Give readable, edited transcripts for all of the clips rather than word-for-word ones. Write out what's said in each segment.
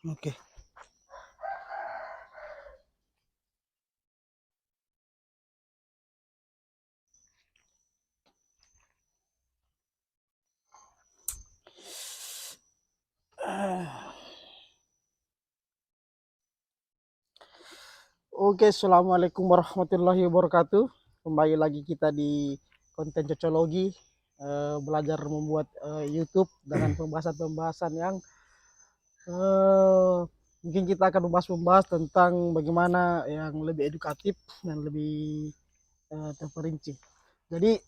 Oke. Oke, assalamualaikum warahmatullahi wabarakatuh. Kembali lagi kita di konten cocologi, belajar membuat YouTube dengan pembahasan-pembahasan yang eh, mungkin kita akan membahas tentang bagaimana yang lebih edukatif dan lebih terperinci. Jadi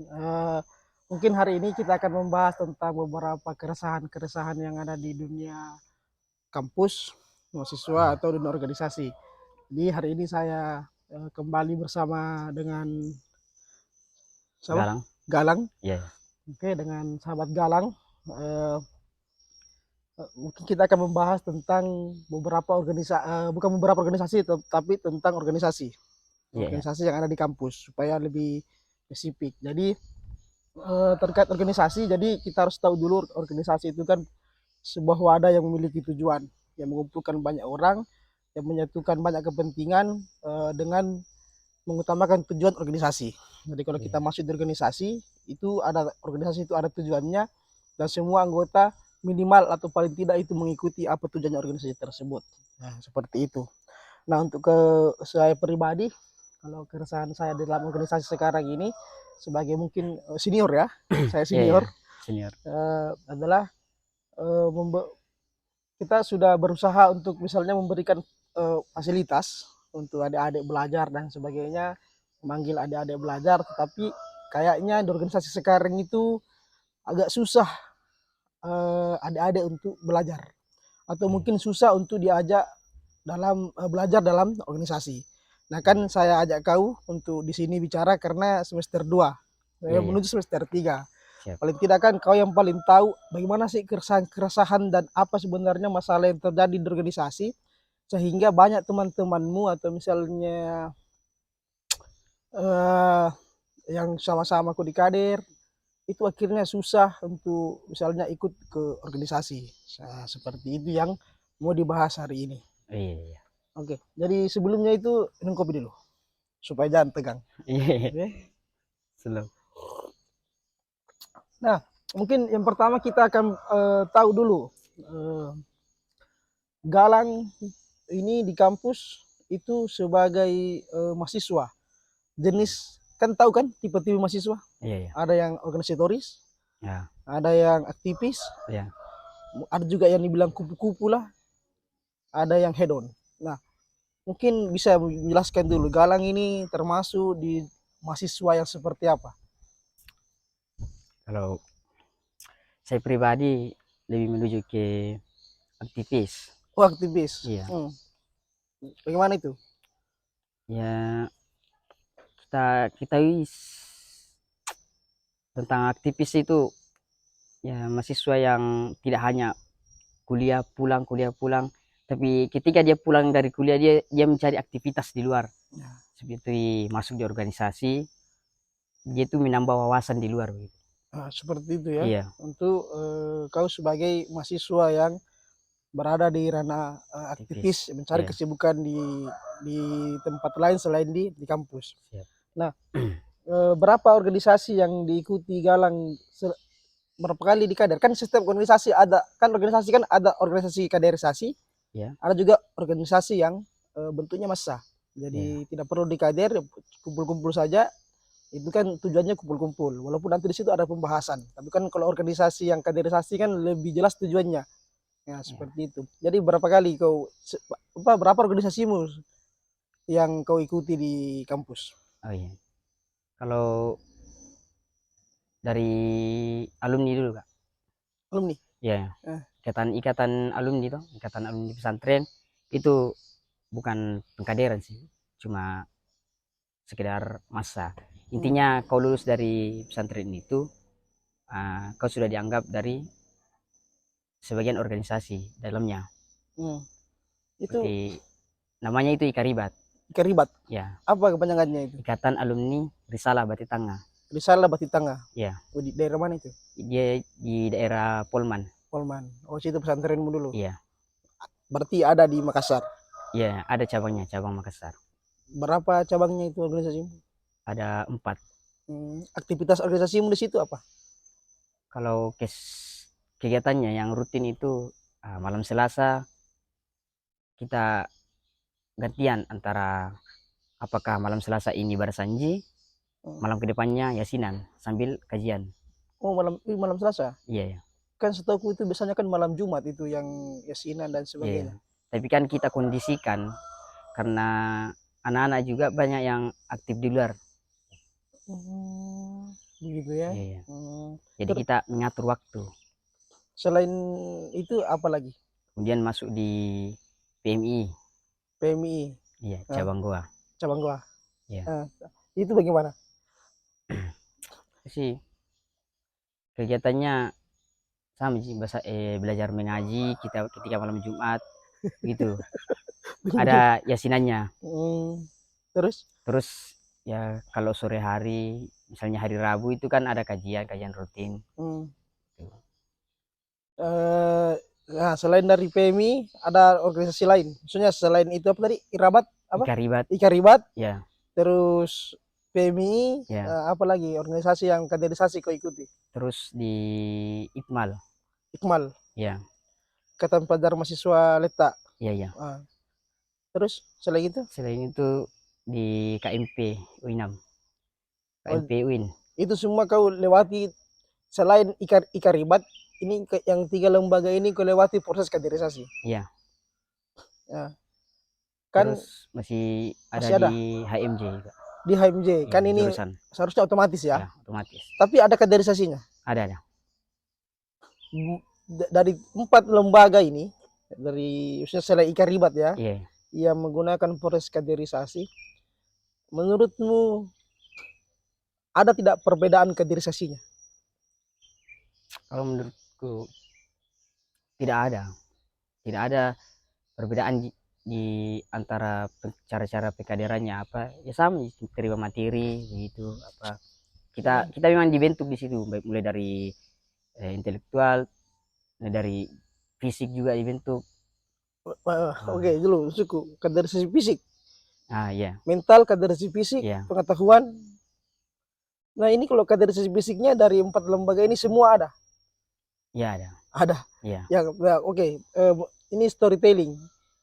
eh, mungkin hari ini kita akan membahas tentang beberapa keresahan-keresahan yang ada di dunia kampus, mahasiswa atau dunia organisasi. Jadi hari ini saya kembali bersama dengan siapa? Galang. Galang. Iya. Oke, dengan sahabat Galang. Eh, Mungkin kita akan membahas tentang beberapa organisasi, bukan beberapa organisasi, tapi tentang organisasi. Iya. Organisasi yang ada di kampus supaya lebih spesifik. Jadi terkait organisasi, jadi kita harus tahu dulu organisasi itu kan sebuah wadah yang memiliki tujuan, yang mengumpulkan banyak orang, yang menyatukan banyak kepentingan dengan mengutamakan tujuan organisasi. Jadi kalau kita Iya. masuk di organisasi, itu ada organisasi itu ada tujuannya dan semua anggota minimal atau paling tidak itu mengikuti apa tujuannya organisasi tersebut. Nah, seperti itu. Nah, untuk ke saya pribadi, kalau keresahan saya di dalam organisasi sekarang ini sebagai mungkin senior ya, saya Iya, iya. senior Senior. adalah eh, kita sudah berusaha untuk misalnya memberikan fasilitas untuk adik-adik belajar dan sebagainya, memanggil adik-adik belajar, tetapi kayaknya di organisasi sekarang itu agak susah adik-adik untuk belajar atau Iya. mungkin susah untuk diajak dalam belajar dalam organisasi. Nah, kan Iya. saya ajak kau untuk di sini bicara karena semester 2 Iya, saya iya. menuju semester 3. Siap. Paling tidak kan kau yang paling tahu bagaimana sih keresahan-keresahan dan apa sebenarnya masalah yang terjadi di organisasi sehingga banyak teman-temanmu atau misalnya eh, yang sama-sama aku di kader itu akhirnya susah untuk misalnya ikut ke organisasi. Nah, seperti itu yang mau dibahas hari ini. Iya, iya. Oke, jadi sebelumnya itu minum kopi dulu supaya jangan tegang. Iya. Oke. Slow. Nah, mungkin yang pertama kita akan tahu dulu eh, Galang ini di kampus itu sebagai mahasiswa. Jenis kan tahu kan tipe-tipe mahasiswa? Iya, iya. Ada yang organisatoris, Ya. ada yang aktivis, Iya. ada juga yang dibilang kupu-kupu lah, ada yang hedon. Nah, mungkin bisa menjelaskan dulu Galang ini termasuk di mahasiswa yang seperti apa? Kalau saya pribadi lebih menuju ke aktivis. Oh, aktivis. Iya. Bagaimana itu? Ya, kita kita tentang aktivis itu ya mahasiswa yang tidak hanya kuliah pulang, tapi ketika dia pulang dari kuliah dia mencari aktivitas di luar. Ya. Seperti masuk di organisasi, dia itu menambah wawasan di luar begitu. Nah, seperti itu ya. Iya. Untuk kau sebagai mahasiswa yang berada di ranah Aktivis. aktivis mencari Iya. kesibukan di tempat lain selain di kampus. Siap. Nah, berapa organisasi yang diikuti Galang berapa kali di kader? Kan sistem organisasi ada kan organisasi kan ada organisasi kaderisasi, Ya. ada juga organisasi yang bentuknya massa. Ya. Jadi tidak perlu di kader, kumpul-kumpul saja. Itu kan tujuannya kumpul-kumpul. Walaupun nanti di situ ada pembahasan. Tapi kan kalau organisasi yang kaderisasi kan lebih jelas tujuannya. Ya, Ya. seperti itu. Jadi berapa kali berapa organisasimu yang kau ikuti di kampus? Oh iya. Kalau dari alumni dulu kak. Alumni? Ya. Eh, Ikatan alumni itu, ikatan alumni pesantren itu bukan pengkaderan sih, cuma sekedar masa. hmm, Intinya kau lulus dari pesantren itu, kau sudah dianggap dari sebagian organisasi dalamnya. hmm. Itu Seperti namanya itu Ikaribat. keribat. Ya. Apa kepanjangannya itu? Ikatan Alumni Risalah Bati Tangah. Risalah Bati Tangah. Ya. Oh, di daerah mana itu? Dia di daerah Polman. Polman. Oh, situ pesantrenmu dulu. Iya. Berarti ada di Makassar. Ya, ada cabangnya, cabang Makassar. Berapa cabangnya itu organisasimu? Ada 4. Aktivitas organisasimu di situ apa? Kalau kegiatannya yang rutin itu malam Selasa kita gantian antara apakah malam Selasa ini Barsanji, Hmm. malam kedepannya Yasinan sambil kajian. Oh, malam Selasa. Iya, ya. Kan setahu itu biasanya kan malam Jumat itu yang yasinan dan Iya. sebagainya. Tapi kan kita kondisikan karena anak-anak juga banyak yang aktif di luar. Begitu ya. Iya, iya. Hmm. Jadi kita mengatur waktu. Selain itu apa lagi? Kemudian masuk di PMI. PMI. Iya, Nah, cabang Goa. cabang gua. Iya. Nah, itu bagaimana? Itu sih kegiatannya sama sih, belajar mengaji kita ketika malam Jumat gitu. Ada yasinannya. Terus? Terus ya kalau sore hari, misalnya hari Rabu itu kan ada kajian rutin. Nah, selain dari PMI ada organisasi lain. Maksudnya selain itu apa tadi? Irabat apa? Ikaribat. Ikaribat. Ya, Terus PMI, ya. apa lagi organisasi yang kaderisasi kau ikuti? Terus di Ikmal. Ikmal, Ya, Ikatan Pelajar Mahasiswa Leta. ya, ya. Terus selain itu? Selain itu di KMP U6. Oh, KMP UIN. itu semua kau lewati selain Ikaribat, ini yang 3 lembaga ini kau lewati proses kaderisasi. Iya. Ya. Kan Terus masih masih ada di HMJ juga. di HMJ. Ya, Kan ini jurusan. seharusnya otomatis ya. Ya, otomatis. Tapi ada kaderisasinya. Ada. Dari 4 lembaga ini, dari misalnya selain Ikaribat ya, Iya. yang menggunakan proses kaderisasi, menurutmu ada tidak perbedaan kaderisasinya? Kalau menurutku tidak ada. Tidak ada perbedaan di antara cara-cara pengkaderannya apa. Ya sama, terima materi begitu apa. Kita memang dibentuk di situ, mulai dari intelektual, dari fisik juga dibentuk. Oke, dulu suku kaderisasi fisik, Iya. mental, kaderisasi fisik, Iya. pengetahuan. Nah, ini kalau kaderisasi fisiknya dari 4 lembaga ini semua ada. Iya, ada. Ada. Iya. Ya, oke. Ini storytelling.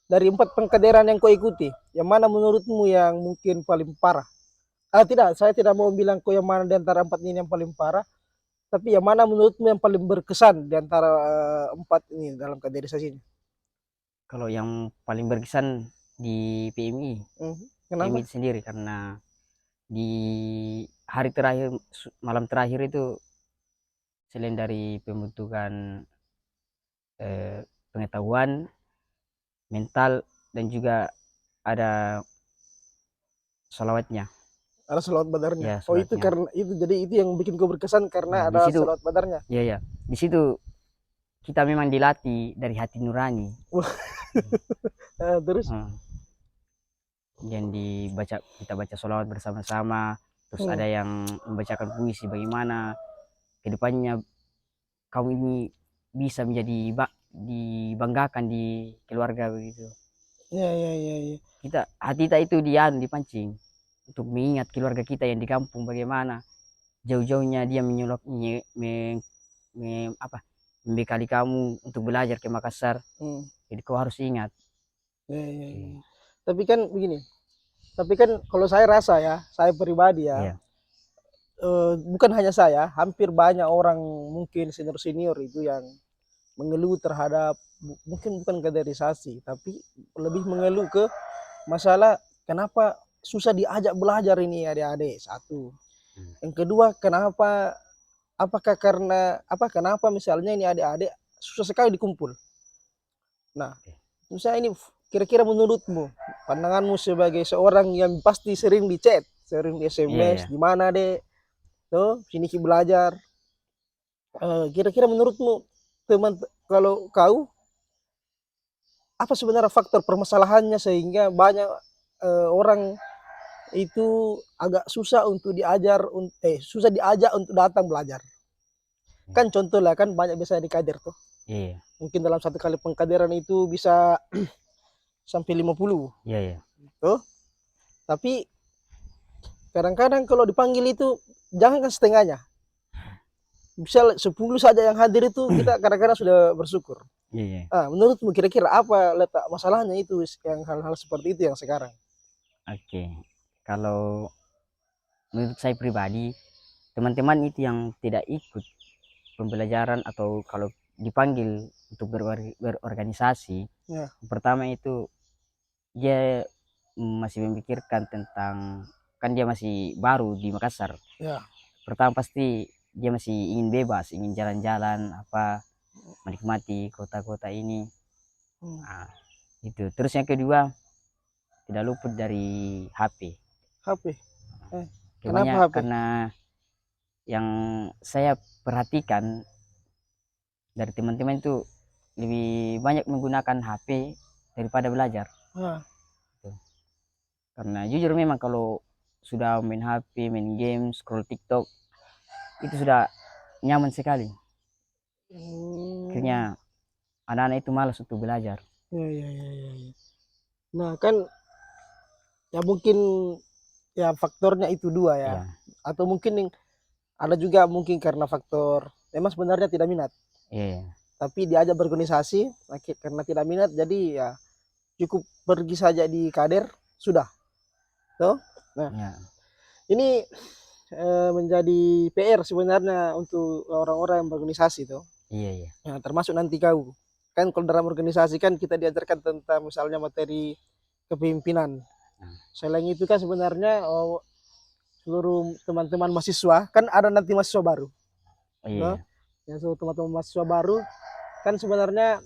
Dari 4 pengkaderan yang kau ikuti, yang mana menurutmu yang mungkin paling parah? Tidak, saya tidak mau bilang kau yang mana di antara 4 ini yang paling parah, tapi yang mana menurutmu yang paling berkesan di antara 4 ini dalam kaderisasi ini? Kalau yang paling berkesan di PMI, Kenapa? PMI sendiri karena di hari terakhir, malam terakhir itu selain dari pembentukan pengetahuan, mental, dan juga ada salawatnya. Ada salawat badarnya. Ya, Oh, itu salawatnya. karena itu, jadi itu yang bikin kau berkesan karena Ya, di ada situ, salawat badarnya. ya, ya. Di situ kita memang dilatih dari hati nurani. Terus? Dan kita baca salawat bersama-sama. Terus ada yang membacakan puisi bagaimana kedepannya kamu ini bisa menjadi dibanggakan di keluarga begitu. Ya. Hati kita itu dipancing untuk mengingat keluarga kita yang di kampung bagaimana jauh-jauhnya dia membekali kamu untuk belajar ke Makassar. Jadi kau harus ingat. Ya. Tapi kan begini. Tapi kan kalau saya rasa ya, saya pribadi ya, bukan hanya saya, hampir banyak orang mungkin senior itu yang mengeluh terhadap mungkin bukan kaderisasi, tapi lebih mengeluh ke masalah kenapa susah diajak belajar ini adik-adik, satu. Yang kedua, kenapa misalnya ini adik-adik susah sekali dikumpul. Nah, misalnya ini kira-kira menurutmu, pandanganmu sebagai seorang yang pasti sering di chat, sering di SMS, di mana dek, tuh sini belajar. Kira-kira menurutmu, kalau kau, apa sebenarnya faktor permasalahannya sehingga banyak orang itu agak susah untuk susah diajak untuk datang belajar? Kan contoh lah, kan banyak biasanya di kader tuh. Mungkin dalam satu kali pengkaderan itu bisa sampai 50. Iya, iya. Tuh. Tapi kadang-kadang kalau dipanggil itu jangan kan setengahnya. Misal 10 saja yang hadir itu kita kadang-kadang sudah bersyukur. Iya, iya. Menurutmu kira-kira apa letak masalahnya itu yang hal-hal seperti itu yang sekarang? Oke. Kalau menurut saya pribadi, teman-teman itu yang tidak ikut pembelajaran atau kalau dipanggil untuk berorganisasi, Ya, pertama itu dia masih memikirkan tentang, kan dia masih baru di Makassar. ya. Pertama pasti dia masih ingin bebas, ingin jalan-jalan apa, menikmati kota-kota ini. Hmm. Nah, itu. Terus yang kedua, tidak luput dari HP. HP. Eh, kenapa Kebanyak HP? karena yang saya perhatikan dari teman-teman itu lebih banyak menggunakan HP daripada belajar. Ah, Gitu. Karena jujur memang kalau sudah main HP, main game, scroll TikTok, itu sudah nyaman sekali. hmm, Akhirnya anak-anak itu malas untuk belajar. ya, ya, ya, ya, ya. Nah kan ya mungkin ya faktornya itu dua ya. Iya, Atau mungkin ada juga mungkin karena faktor memang sebenarnya tidak minat. iya, Tapi diajak berorganisasi karena tidak minat jadi ya cukup pergi saja di kader sudah. Tuh. Nah iya, ini menjadi PR sebenarnya untuk orang-orang yang berorganisasi tuh. iya, iya, Nah, termasuk nanti kau. Kan kalau dalam organisasi kan kita diajarkan tentang misalnya materi kepemimpinan. nah, Selain itu kan sebenarnya seluruh teman-teman mahasiswa kan ada nanti mahasiswa baru. No? iya, Yang seluruh teman-teman mahasiswa baru kan sebenarnya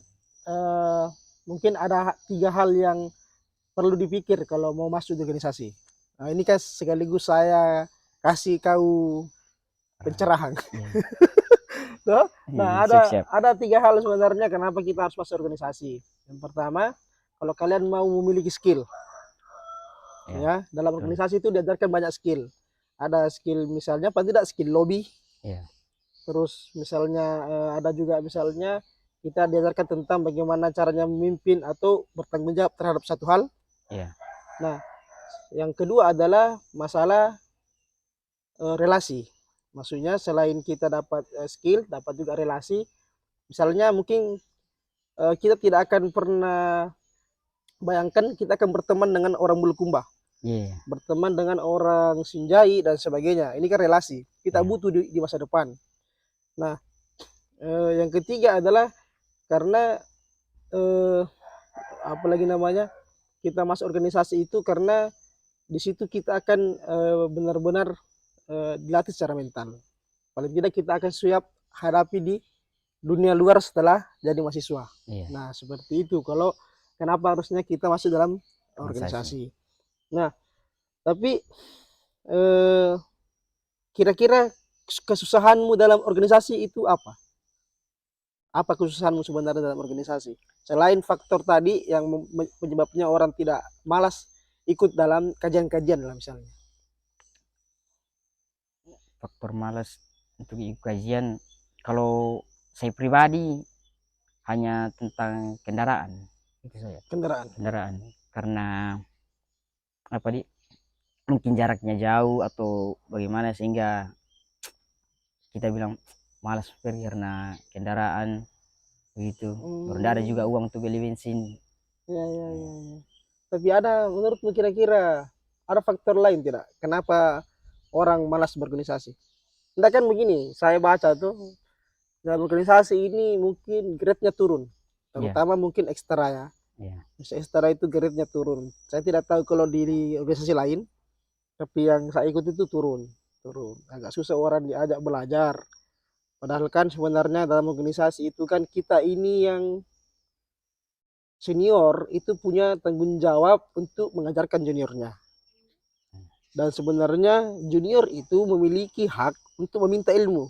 eh, mungkin ada 3 hal yang perlu dipikir kalau mau masuk di organisasi. Nah, ini kan sekaligus saya kasih kau pencerahan. iya, Tuh. iya, Nah, siap-siap. ada 3 hal sebenarnya kenapa kita harus masuk organisasi. Yang pertama, kalau kalian mau memiliki skill, Iya, ya dalam betul. organisasi itu diajarkan banyak skill. Ada skill misalnya, paling tidak skill lobby. Iya, Terus misalnya ada juga misalnya kita diajarkan tentang bagaimana caranya memimpin atau bertanggung jawab terhadap satu hal. iya, Nah, yang kedua adalah masalah relasi. Maksudnya selain kita dapat skill, dapat juga relasi. Misalnya mungkin kita tidak akan pernah bayangkan kita akan berteman dengan orang Bulukumba, iya, berteman dengan orang Sinjai dan sebagainya. Ini kan relasi. Kita iya, butuh di masa depan. Nah, yang ketiga adalah karena eh, apalagi namanya kita masuk organisasi itu karena di situ kita akan benar-benar dilatih secara mental. Paling tidak kita akan siap hadapi di dunia luar setelah jadi mahasiswa. iya, Nah, seperti itu. Kalau kenapa harusnya kita masuk dalam organisasi. organisasi. Nah, tapi eh, kira-kira kesusahanmu dalam organisasi itu apa? Apa kesusahanmu sebenarnya dalam organisasi? Selain faktor tadi yang penyebabnya orang tidak malas ikut dalam kajian-kajian lah misalnya. Faktor malas untuk ikut kajian, kalau saya pribadi hanya tentang kendaraan. Itu saya, Kendaraan. kendaraan. Karena apa di mungkin jaraknya jauh atau bagaimana sehingga kita bilang malas pergi karena kendaraan begitu. Baru ada juga Hmm, uang untuk beli bensin. ya, ya, ya, ya. Tapi ada menurutmu kira-kira ada faktor lain tidak? Kenapa orang malas berorganisasi? Enggak kan begini, saya baca tuh dalam organisasi ini mungkin grade-nya turun. Iya, Terutama mungkin ekstra ya. iya, Ekstra itu grade-nya turun. Saya tidak tahu kalau di organisasi lain, tapi yang saya ikut itu turun. Turun. Agak susah orang diajak belajar. Padahal kan sebenarnya dalam organisasi itu kan kita ini yang senior itu punya tanggung jawab untuk mengajarkan juniornya. Dan sebenarnya junior itu memiliki hak untuk meminta ilmu.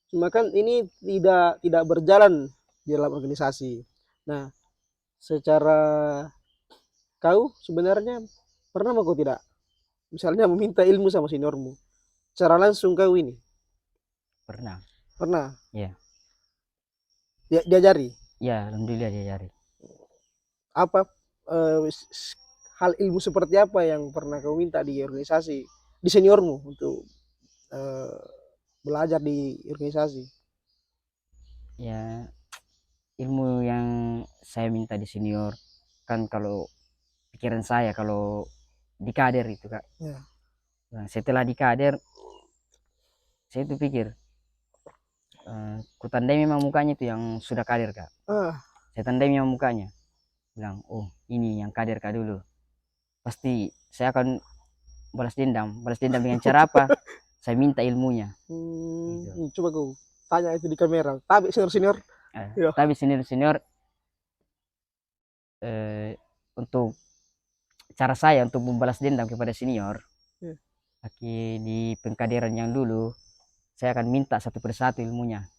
Cuma kan ini tidak berjalan di dalam organisasi. Nah, secara kau sebenarnya pernah mau kau tidak? Misalnya meminta ilmu sama seniormu. Secara langsung kau ini pernah. pernah Iya, diajari. Ya, alhamdulillah diajari. Apa hal ilmu seperti apa yang pernah kau minta di organisasi, di seniormu untuk eh, belajar di organisasi? Ya, ilmu yang saya minta di senior kan, kalau pikiran saya kalau di kader itu kak. Ya. Nah, setelah di kader saya itu pikir, ku tandai memang mukanya itu yang sudah kader kak. Ah, Saya tandai memang mukanya, bilang oh ini yang kader kak dulu, pasti saya akan balas dendam dengan cara apa, saya minta ilmunya gitu. coba kau tanya itu di kamera. Tapi senior-senior, ya. Tapi senior senior untuk cara saya untuk membalas dendam kepada senior Ya. di pengkaderan yang dulu, saya akan minta satu persatu ilmunya.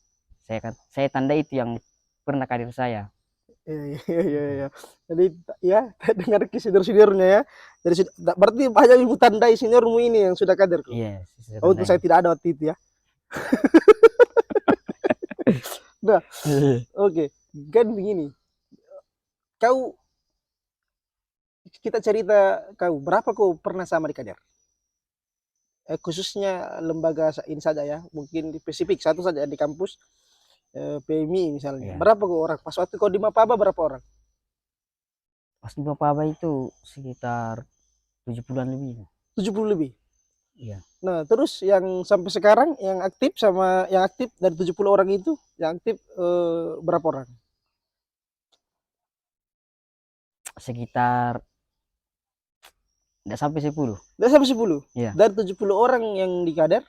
Saya tanda itu yang pernah kader saya. Iya. Jadi ya dengar ke senior-seniornya ya. Dari berarti banyak ibu tandai seniormu ini yang sudah kader kok. Iya, saya Oh, itu tandai. saya tidak ada waktu itu ya. Nah, oke. Kan begini. Kau kita cerita kau berapa kau pernah sama di kader? Khususnya lembaga ini saja ya, mungkin di spesifik satu saja di kampus PMI misalnya. Iya. Berapa kau orang? Pas waktu kau di Mapaba berapa orang? Pas di Papaba itu sekitar 70-an lebih. 70 lebih. Iya. Nah, terus yang sampai sekarang yang aktif sama yang aktif dari 70 orang itu, yang aktif berapa orang? Sekitar tidak sampai 10. Tidak sampai 10. Iya, Dari 70 orang yang di kader,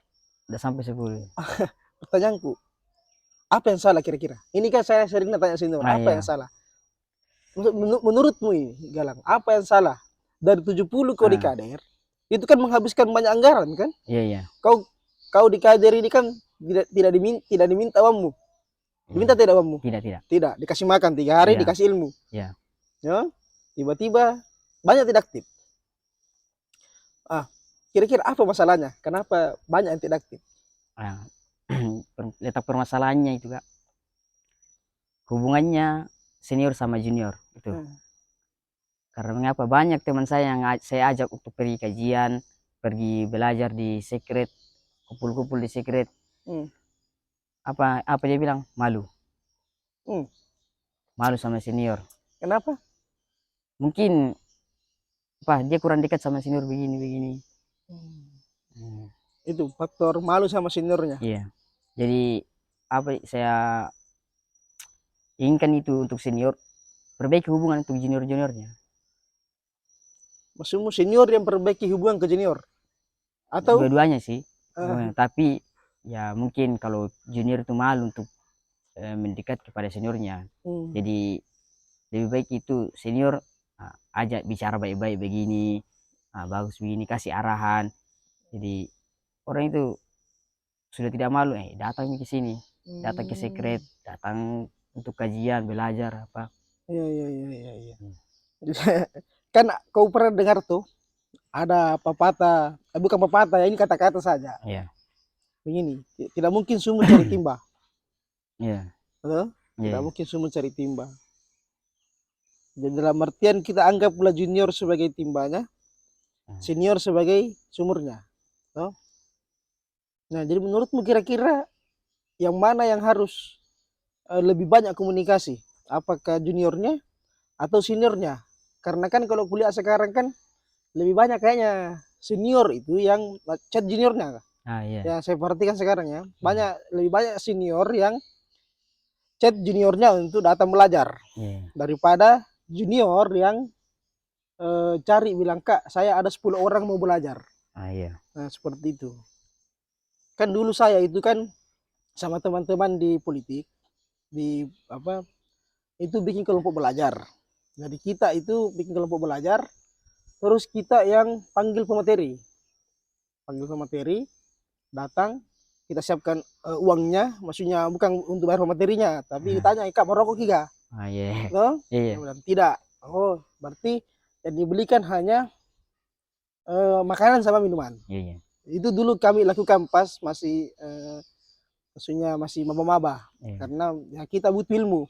tidak sampai 10. pertanyaanku, apa yang salah kira-kira? Ini kan saya sering tanya sini, Ah, apa iya. yang salah? Menurutmu ini, Galang, apa yang salah? Dari 70 kau di kader, itu kan menghabiskan banyak anggaran kan? Iya. Kau di kader ini kan tidak diminta uangmu. Diminta tidak uangmu? Tidak. Tidak, dikasih makan 3 hari, Iya. dikasih ilmu. Iya. Ya, tiba-tiba banyak tidak aktif. Kira-kira apa masalahnya? Kenapa banyak yang tidak aktif? Nah, letak permasalahannya itu kak, hubungannya senior sama junior itu. Karena mengapa banyak teman saya yang saya ajak untuk pergi kajian, pergi belajar di secret, kumpul-kumpul di secret. Apa dia bilang? Malu. Malu sama senior. Kenapa? Mungkin dia kurang dekat sama senior begini. Itu faktor malu sama seniornya. Iya. Jadi saya inginkan itu untuk senior, perbaiki hubungan untuk junior-juniornya. Maksudmu senior yang perbaiki hubungan ke junior? Atau dua-duanya sih. Tapi ya mungkin kalau junior itu malu untuk mendekat kepada seniornya. Jadi lebih baik itu senior ajak bicara baik-baik begini, bagus begini, kasih arahan. Jadi orang itu sudah tidak malu, datang ke sini, datang ke secret, datang untuk kajian, belajar apa. Iya. Kan kau pernah dengar tuh ada pepatah, bukan pepatah ya, ini kata-kata saja. Iya. Begini, tidak mungkin sumur cari timba. Iya. Betul? Tidak Iya. mungkin sumur cari timba. Jadi dalam artian kita anggaplah junior sebagai timbanya, senior sebagai sumurnya. Nah, jadi menurutmu kira-kira yang mana yang harus lebih banyak komunikasi? Apakah juniornya atau seniornya? Karena kan kalau kuliah sekarang kan lebih banyak kayaknya senior itu yang chat juniornya. Iya. Yang saya perhatikan sekarang ya, lebih banyak senior yang chat juniornya untuk datang belajar. Daripada junior yang cari bilang, "Kak, saya ada 10 orang mau belajar." Iya. Nah, seperti itu. Kan dulu saya itu kan sama teman-teman di politik, itu bikin kelompok belajar. Jadi kita itu bikin kelompok belajar, terus kita yang panggil pemateri, datang, kita siapkan uangnya, maksudnya bukan untuk bayar pematerinya, tapi ditanya, "Kak, mau rokok tiga?" No? Dia bilang, "Tidak." Oh, berarti yang dibelikan hanya makanan sama minuman. Itu dulu kami lakukan pas masih maksudnya masih maba-maba. Karena ya, kita butuh ilmu.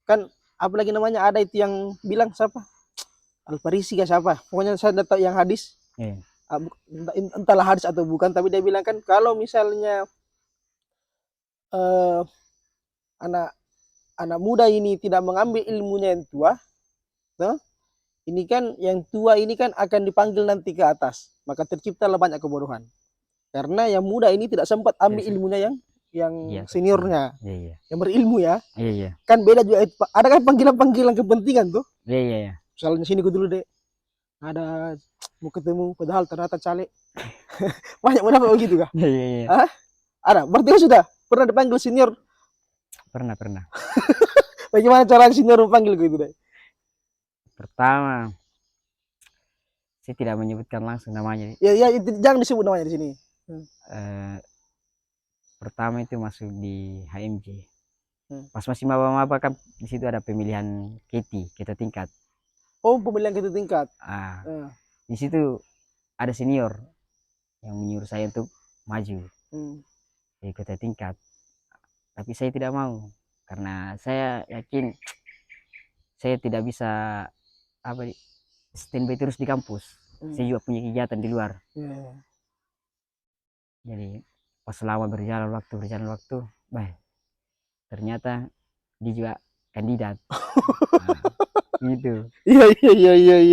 Kan apalagi namanya ada itu yang bilang siapa? Al-Farisi kah siapa? Pokoknya saya udah tahu yang hadis. Iya. Entahlah hadis atau bukan, tapi dia bilang kan kalau misalnya eh, anak anak muda ini tidak mengambil ilmunya yang tua, no? Ini kan yang tua ini kan akan dipanggil nanti ke atas, maka terciptalah banyak kebodohan. Karena yang muda ini tidak sempat ambil Iya, ilmunya yang iya, seniornya, iya, iya, yang berilmu ya. iya, iya, Kan beda juga itu, Pak. Ada kan panggilan-panggilan kepentingan tuh. iya, iya, iya. Misalnya sini gue dulu deh. Ada mau ketemu padahal ternyata caleg. Banyak dapat begitu kah? Iya, iya, iya. Hah? Ada. Berarti kan sudah pernah dipanggil senior. Pernah. Bagaimana cara senior memanggil gitu deh? Pertama, saya tidak menyebutkan langsung namanya. Ya itu jangan disebut namanya di sini. Eh, Pertama itu masuk di HMJ. Hmm. Pas masih maba-maba kan di situ ada pemilihan ketua tingkat. Oh, pemilihan ketua tingkat. Ah, di situ ada senior yang menyuruh saya untuk maju di ketua tingkat. Tapi saya tidak mau karena saya yakin saya tidak bisa apa standby terus di kampus. Saya juga punya kegiatan di luar. Jadi pas selama berjalan waktu, baik ternyata dia juga kandidat. Nah, gitu. Iya.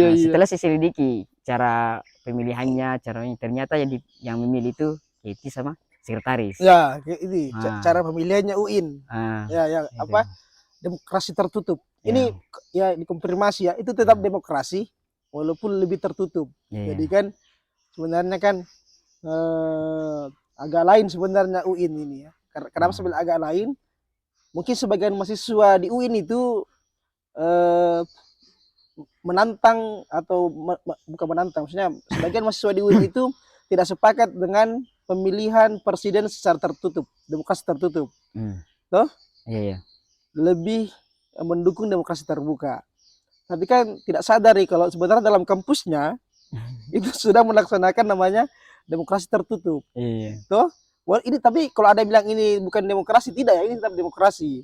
Nah, setelah saya selidiki cara pemilihannya, caranya ternyata yang memilih itu Keti sama sekretaris. Ya, ini Nah, cara pemilihannya UIN. Ya, itu. apa? Demokrasi tertutup. Ya, Ini ya dikonfirmasi ya, itu tetap ya, demokrasi walaupun lebih tertutup. ya, Jadi kan sebenarnya kan agak lain sebenarnya UIN ini ya. Kenapa sebenarnya agak lain? Mungkin sebagian mahasiswa di UIN itu menantang atau bukan menantang, maksudnya sebagian mahasiswa di UIN itu tidak sepakat dengan pemilihan presiden secara tertutup, demokrasi tertutup. Toh? Iya. Lebih mendukung demokrasi terbuka. Tapi kan tidak sadar kalau sebenarnya dalam kampusnya itu sudah melaksanakan namanya demokrasi tertutup. Iya. Toh? Well, ini tapi kalau ada yang bilang ini bukan demokrasi, tidak ya, ini tetap demokrasi.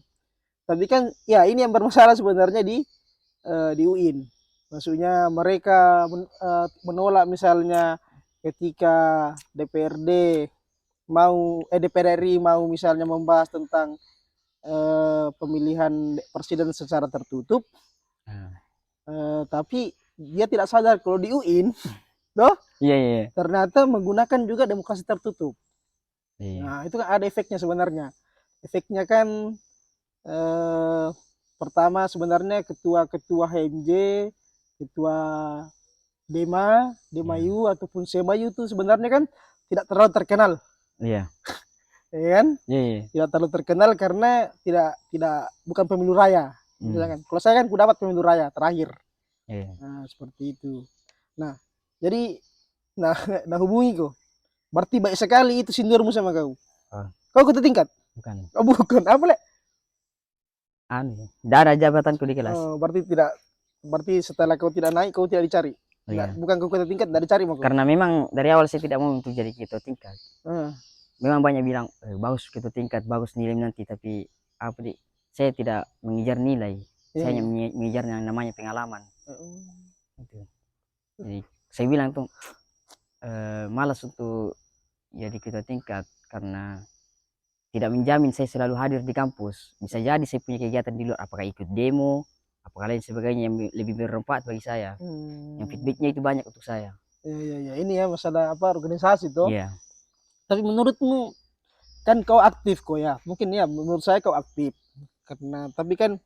Tapi kan ya ini yang bermasalah sebenarnya di UIN. Maksudnya mereka menolak misalnya ketika DPR RI mau misalnya membahas tentang pemilihan presiden secara tertutup, tapi dia tidak sadar kalau di UIN, loh, Iya. ternyata menggunakan juga demokrasi tertutup. Iya. Nah itu kan ada efeknya sebenarnya. Efeknya kan pertama sebenarnya ketua HMJ, ketua Demayu ataupun Semayu itu sebenarnya kan tidak terlalu terkenal. Iya. Ya kan? Iya. Tidak terlalu terkenal karena tidak bukan pemilu raya. Misalkan. Kalau saya kan ku dapat pemilu raya terakhir. Iya. Nah, seperti itu. Nah, jadi nah hubungi kau. Berarti baik sekali itu seniormu sama kau. Kau ketua tingkat? Bukan. Oh, bukan. Apa lek? Tidak ada jabatanku di kelas. Berarti setelah kau tidak naik, kau tidak dicari. Iya. Bukan kau ketua tingkat, tidak dicari mau kau. Karena memang dari awal saya tidak mau untuk jadi ketua tingkat. Memang banyak bilang bagus ketua tingkat, bagus nilai nanti, tapi saya tidak mengejar nilai. Saya hanya mengejar yang namanya pengalaman. Gitu. Jadi saya bilang tuh malas untuk jadi ketua tingkat karena tidak menjamin saya selalu hadir di kampus. Bisa jadi saya punya kegiatan di luar, apakah ikut demo, apakah lain sebagainya yang lebih bermanfaat bagi saya. Yang feedbacknya itu banyak untuk saya. Iya. Ini ya masalah organisasi tuh. Iya. Tapi menurutmu kan kau aktif kok ya. Mungkin ya menurut saya kau aktif. Tapi kan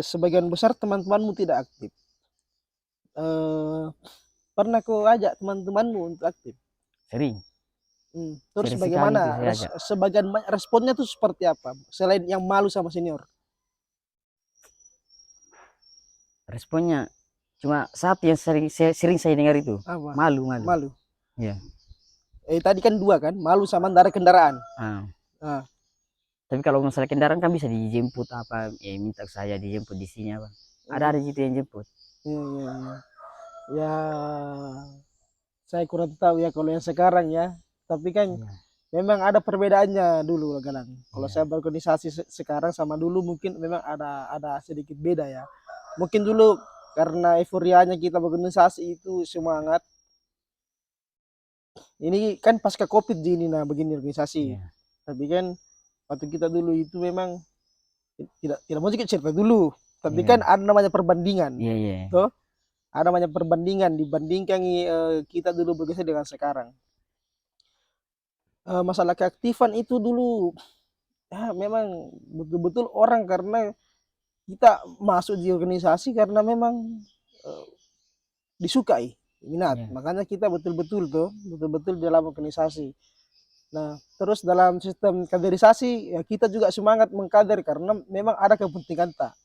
sebagian besar teman-temanmu tidak aktif. Pernah kau ajak teman-temanmu untuk aktif? Sering. Terus Sering bagaimana sebagian responnya tuh seperti apa selain yang malu sama senior? Responnya cuma satu yang sering saya dengar itu. Apa? Malu. Iya. Tadi kan dua kan, malu sama ndarah kendaraan. Tapi kalau masalah kendaraan kan bisa dijemput minta saya dijemput di sini apa. Ada gitu yang jemput. Iya. Ya saya kurang tahu ya kalau yang sekarang ya. Tapi kan memang ada perbedaannya dulu kadang. Kalau Iya. saya berorganisasi sekarang sama dulu mungkin memang ada sedikit beda ya. Mungkin dulu karena euforianya kita berorganisasi itu semangat. Ini kan pasca Covid ini nah begini organisasi. Iya. Tapi kan waktu kita dulu itu memang tidak mau kita cerita dulu. Tapi Iya. kan ada namanya perbandingan. Iya, iya. Toh, ada namanya perbandingan dibandingkan kita dulu berorganisasi dengan sekarang. Masalah keaktifan itu dulu ya memang betul-betul orang karena kita masuk di organisasi karena memang uh, disukai minat. Iya. Makanya kita betul-betul dalam organisasi. Nah, terus dalam sistem kaderisasi ya kita juga semangat mengkader karena memang ada kepentingan tak.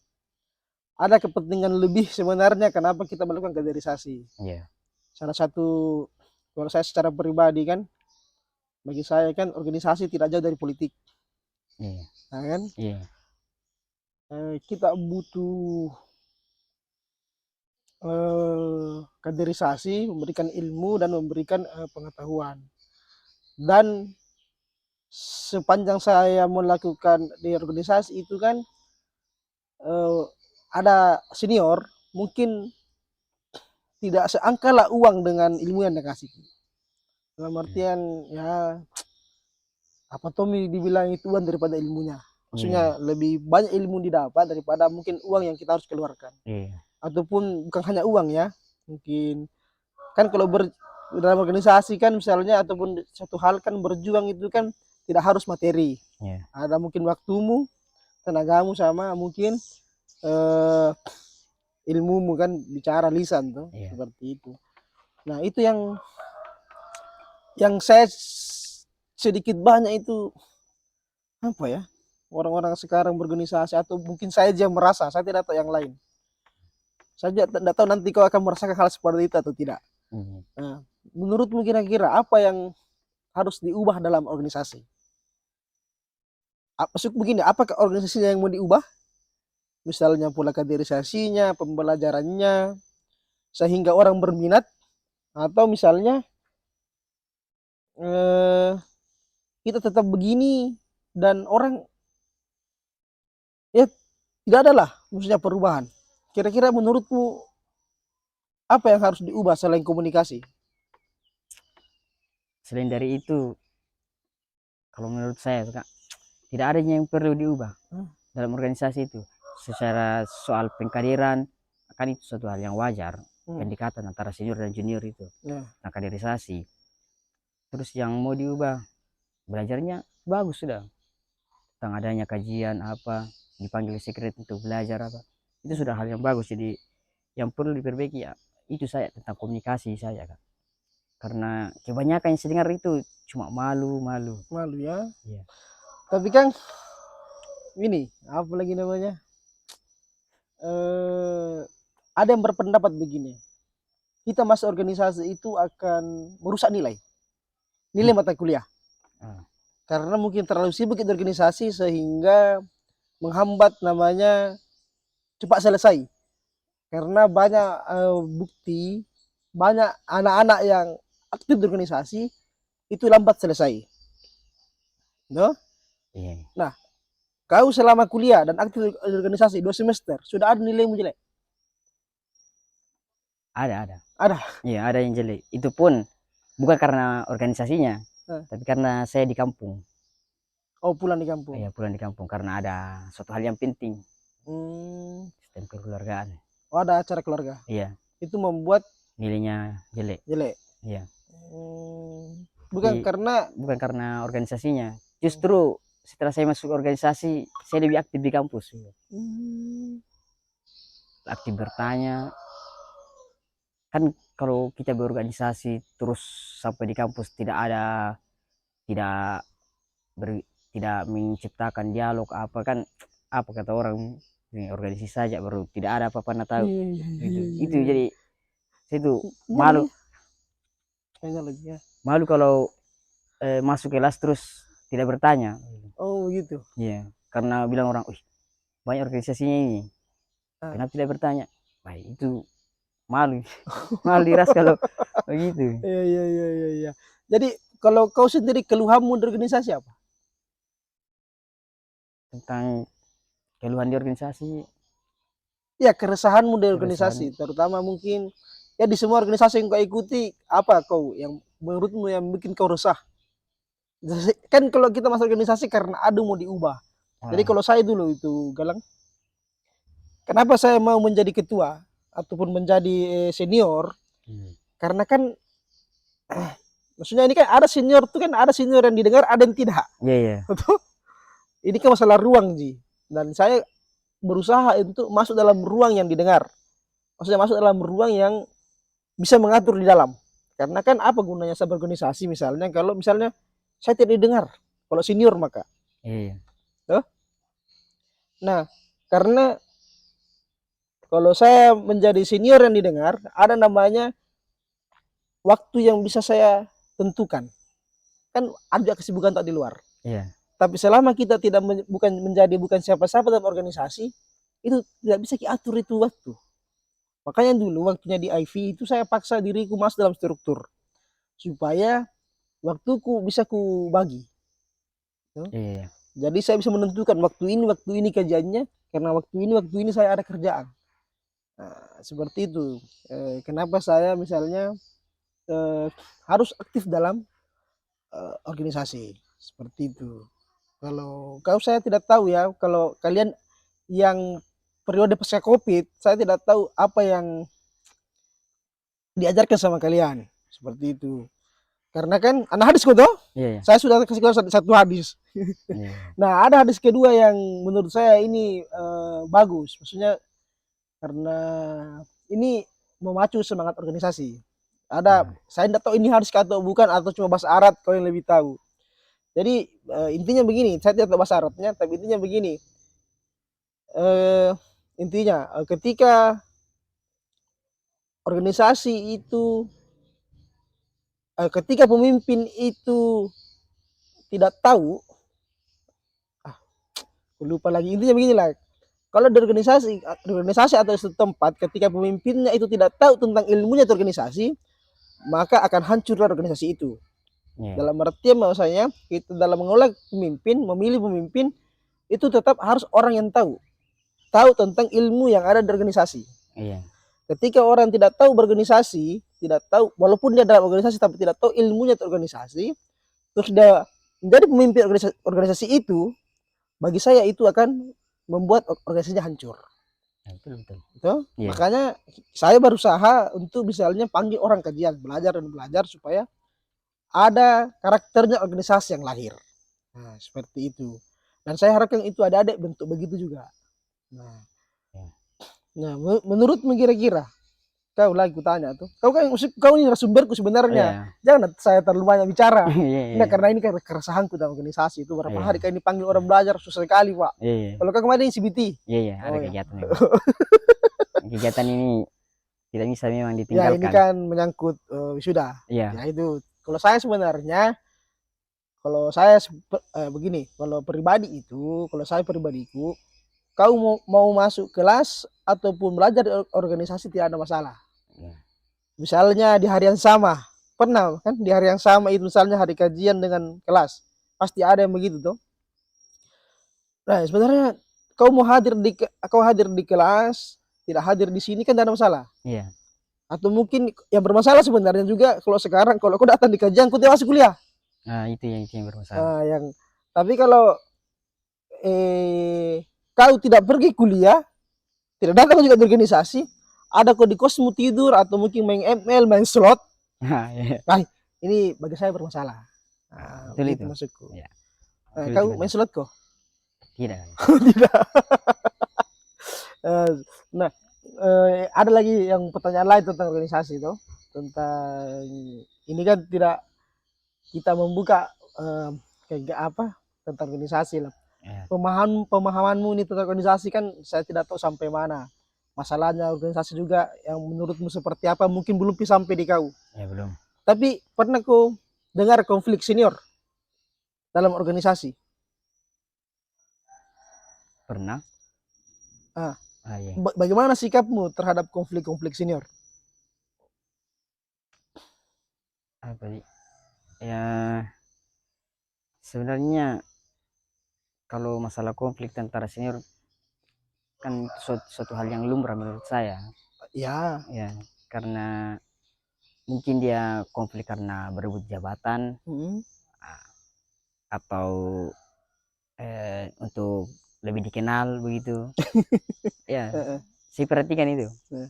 Ada kepentingan lebih sebenarnya kenapa kita melakukan kaderisasi. Iya. Salah satu kalau saya secara pribadi kan bagi saya kan organisasi tidak jauh dari politik. Iya. Nah, kan Iya. kita butuh kaderisasi, memberikan ilmu dan memberikan pengetahuan. Dan sepanjang saya melakukan di organisasi itu kan ada senior mungkin tidak seangka lah uang dengan ilmu yang dikasih. Dalam artian ya apa Tommy dibilang itu uang daripada ilmunya. Maksudnya lebih banyak ilmu didapat daripada mungkin uang yang kita harus keluarkan. Iya. Ataupun bukan hanya uang ya, mungkin kan kalau dalam organisasi kan misalnya ataupun satu hal kan berjuang itu kan tidak harus materi. Iya. Ada mungkin waktumu, tenagamu sama mungkin ilmumu kan bicara lisan tuh Iya. seperti itu. Nah itu yang saya sedikit banyak itu apa ya orang-orang sekarang berorganisasi atau mungkin saya aja merasa saya tidak tahu yang lain. Saya tidak tahu nanti kau akan merasakan hal seperti itu atau tidak. Nah, menurutmu kira-kira apa yang harus diubah dalam organisasi? Maksud begini, apakah organisasinya yang mau diubah? Misalnya pola kaderisasinya, pembelajarannya, sehingga orang berminat, atau misalnya kita tetap begini dan orang ya tidak ada lah maksudnya perubahan. Kira-kira menurutmu apa yang harus diubah selain komunikasi? Selain dari itu, kalau menurut saya Kak, tidak ada yang perlu diubah dalam organisasi itu. Secara soal pengkaderan kan itu suatu hal yang wajar, pendekatan antara senior dan junior itu, nah kaderisasi. Terus yang mau diubah, belajarnya bagus sudah, tentang adanya kajian apa, dipanggil sekret untuk belajar apa, itu sudah hal yang bagus. Jadi yang perlu diperbaiki ya itu saya tentang komunikasi saya Kak. Karena kebanyakan yang saya dengar itu cuma malu ya. Iya. Tapi kan ini apa lagi namanya ada yang berpendapat begini, kita masuk organisasi itu akan merusak nilai mata kuliah karena mungkin terlalu sibuk di organisasi sehingga menghambat namanya cepat selesai karena banyak bukti banyak anak-anak yang aktif di organisasi itu lambat selesai. No? Iya. Nah, kau selama kuliah dan aktif di organisasi 2 semester sudah ada nilaimu jelek? Ada. Ada. Iya, ada yang jelek. Itu pun bukan karena organisasinya, tapi karena saya di kampung. Oh, pulang di kampung. Iya, pulang di kampung karena ada suatu hal yang penting. Sistem kekeluargaan. Oh, ada acara keluarga. Iya. Itu membuat nilainya jelek. Iya. Bukan karena organisasinya. Justru setelah saya masuk organisasi, saya lebih aktif di kampus. Aktif bertanya. Kan kalau kita berorganisasi terus sampai di kampus tidak menciptakan dialog apa kan, apa kata orang ini organisasi saja baru tidak ada apa-apa nak tahu. Itu jadi saya itu malu kalau masuk kelas terus tidak bertanya. Oh gitu. Iya, karena bilang orang, banyak organisasinya ini, kenapa tidak bertanya? Baik, itu malu diras kalau begitu. Iya. Jadi kalau kau sendiri keluhanmu di organisasi apa? Tentang keluhan di organisasi, Ya, keresahanmu di keresahan. organisasi, terutama mungkin ya di semua organisasi yang kau ikuti, apa kau yang menurutmu yang bikin kau resah? Kan kalau kita masuk organisasi karena ada mau diubah. Jadi Ah, kalau saya dulu itu Galang, kenapa saya mau menjadi ketua ataupun menjadi senior? hmm, Karena kan maksudnya ini kan ada senior tuh kan ada senior yang didengar, ada yang tidak. iya iya. Betul? Ini kan masalah ruang, Ji. Dan saya berusaha untuk masuk dalam ruang yang didengar. Maksudnya masuk dalam ruang yang bisa mengatur di dalam. Karena kan apa gunanya saya berorganisasi misalnya kalau misalnya saya tidak didengar. Kalau senior maka. Iya, iya. Tuh. Nah, karena kalau saya menjadi senior yang didengar, ada namanya waktu yang bisa saya tentukan. Kan ada kesibukan tak di luar. Iya. Tapi selama kita tidak bukan siapa-siapa dalam organisasi, itu tidak bisa diatur itu waktu. Makanya dulu waktunya di IV itu saya paksa diriku masuk dalam struktur supaya waktuku bisa ku bagi. Iya, iya. Jadi saya bisa menentukan waktu ini kerjanya, karena waktu ini saya ada kerjaan. Nah, seperti itu. Kenapa saya misalnya eh, harus aktif dalam organisasi seperti itu. Kalau kau saya tidak tahu ya, kalau kalian yang periode pasca COVID, saya tidak tahu apa yang diajarkan sama kalian seperti itu. Karena kan anak hadis kok toh, Iya, iya. saya sudah kasih kau satu hadis. Iya, Nah, ada hadis kedua yang menurut saya ini bagus. Maksudnya karena ini memacu semangat organisasi. Ada, iya. saya tidak tahu ini harus atau bukan atau cuma bahasa Arab, kau yang lebih tahu. Jadi intinya begini, saya tidak tahu bahasa Arabnya, tapi intinya begini. Eh, intinya ketika organisasi itu, ketika pemimpin itu tidak tahu, ah, aku lupa lagi. Intinya begini lah. Kalau di organisasi atau suatu tempat, ketika pemimpinnya itu tidak tahu tentang ilmunya di organisasi, maka akan hancurlah organisasi itu. Iya, Dalam artian maksudnya, kita dalam mengolah pemimpin, memilih pemimpin, itu tetap harus orang yang tahu tentang ilmu yang ada di organisasi. iya. Ketika orang tidak tahu berorganisasi, tidak tahu, walaupun dia dalam organisasi tapi tidak tahu ilmunya organisasi, terus dia menjadi pemimpin organisasi itu, bagi saya itu akan membuat organisasinya hancur. Nah, betul betul. Gitu? Iya, Makanya saya berusaha untuk misalnya panggil orang kajian, belajar dan belajar supaya ada karakternya organisasi yang lahir. Nah, seperti itu. Dan saya harapkan itu ada adik bentuk begitu juga. Nah, iya. nah menurutmu kira-kira kau lagi kutanya tuh. Kau kan kau ini narasumberku Oh, sebenarnya. iya. Jangan saya terlalu banyak bicara. Iya, Nah, iya. karena ini kan keresahanku dalam organisasi itu. Berapa hari Iya. kau ini panggil orang belajar susah sekali, Pak. Iya, iya. Kalau kau kemarin CBT. Iya, iya, ada Oh ya. kegiatan memang. Kegiatan ini tidak bisa memang Ya, ini ditinggalkan. kan menyangkut wisuda. Iya, Ya itu. Kalau saya sebenarnya, kalau saya begini, kalau saya pribadiku, kau mau masuk kelas ataupun belajar di organisasi tidak ada masalah. iya, Misalnya di hari yang sama, pernah kan di hari yang sama itu misalnya hari kajian dengan kelas, pasti ada yang begitu tuh. Nah sebenarnya kau hadir di kelas, tidak hadir di sini kan tidak ada masalah. iya. Atau mungkin yang bermasalah sebenarnya juga kalau sekarang kalau kau datang di kajian kau tidak masuk kuliah. Nah, itu yang bermasalah. Yang tapi kalau kau tidak pergi kuliah, tidak datang juga di organisasi, ada kau di kosmu tidur atau mungkin main ML, main slot, Nah, iya. nah ini bagi saya bermasalah. Nah, Nah, betul begitu itu. maksudku. Iya, Nah, betul itu kau main benar. slot kok? Tidak. Tidak. Eh, nah, ada lagi yang pertanyaan lain tentang organisasi itu, tentang ini kan tidak kita membuka kayak apa tentang organisasi lah. Iya, Pemahamanmu ini tentang organisasi kan saya tidak tahu sampai mana. Masalahnya organisasi juga yang menurutmu seperti apa mungkin belum sampai di kau. iya belum. Tapi pernah kau dengar konflik senior dalam organisasi? Pernah? Ah, Ah, iya. bagaimana sikapmu terhadap konflik-konflik senior? Apa sih? Ya sebenarnya kalau masalah konflik antara senior kan suatu hal yang lumrah menurut saya. Ya. Ya, karena mungkin dia konflik karena berebut jabatan, Mm. ah, atau untuk lebih dikenal begitu. Ya, Heeh. saya perhatikan itu. Nah,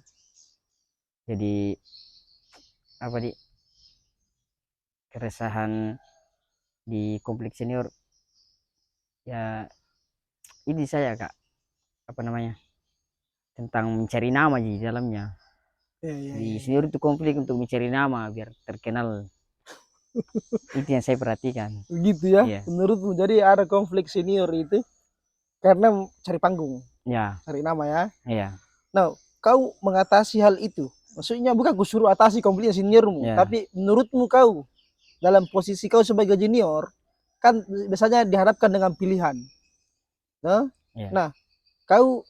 Jadi apa di keresahan di konflik senior ya ini saya kak apa namanya tentang mencari nama di dalamnya. ya, ya, Di ya, senior ya. itu konflik untuk mencari nama biar terkenal. Itu yang saya perhatikan. Begitu ya, Iya, menurutmu. Jadi ada konflik senior itu karena cari panggung, ya, cari nama ya. iya, Nah, kau mengatasi hal itu. Maksudnya bukan ku suruh atasi konfliknya seniormu, ya, tapi menurutmu kau dalam posisi kau sebagai junior kan biasanya dihadapkan dengan pilihan. Nah, iya. nah kau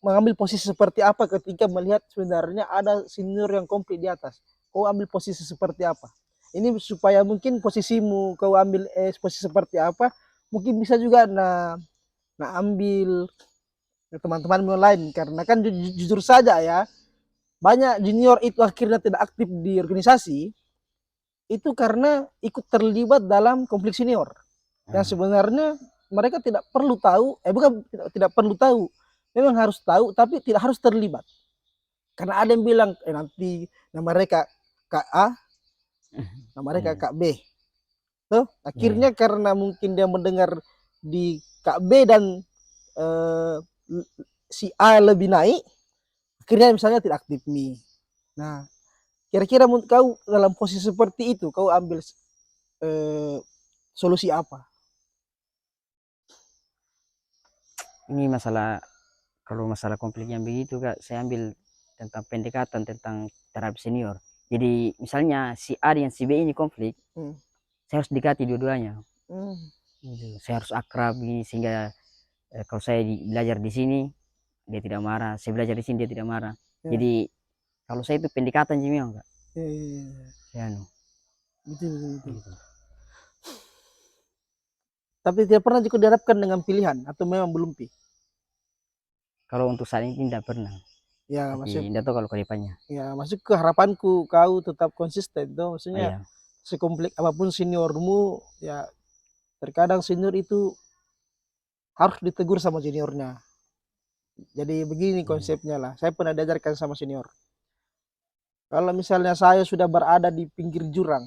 mengambil posisi seperti apa ketika melihat sebenarnya ada senior yang konflik di atas? Kau ambil posisi seperti apa? Ini supaya mungkin posisimu kau ambil posisi seperti apa? Mungkin bisa juga ambil teman-teman lain karena kan jujur saja ya banyak junior itu akhirnya tidak aktif di organisasi itu karena ikut terlibat dalam konflik senior yang Ah, sebenarnya mereka tidak perlu tahu bukan tidak perlu tahu memang harus tahu tapi tidak harus terlibat karena ada yang bilang nanti nama mereka KA nama mereka iya, KB tuh iya, akhirnya karena mungkin dia mendengar di KB dan eh, si A lebih naik akhirnya misalnya tidak aktif nih. Nah, kira-kira kau dalam posisi seperti itu, kau ambil eh, solusi apa? ini masalah kalau masalah konflik yang begitu kak saya ambil tentang pendekatan tentang terhadap senior. Jadi misalnya si A dengan si B ini konflik, Hmm. saya harus dekati dua-duanya. Hmm. Gitu. Saya harus akrab gini sehingga kalau saya belajar di sini dia tidak marah, saya belajar di sini dia tidak marah. Ya, Jadi kalau saya itu pendekatan sih memang kak. ya, ya, ya. Saya anu, Betul, betul, betul. gitu. Tapi tidak pernah juga dihadapkan dengan pilihan atau memang belum pi. Kalau untuk saat ini tidak pernah, Ya, tapi masuk tidak tahu kalau ke depannya. ya masuk ke harapanku kau tetap konsisten tuh. Oh, Maksudnya iya, sekomplek apapun seniormu, ya terkadang senior itu harus ditegur sama juniornya. Jadi begini iya, konsepnya lah. Saya pernah diajarkan sama senior. Kalau misalnya saya sudah berada di pinggir jurang,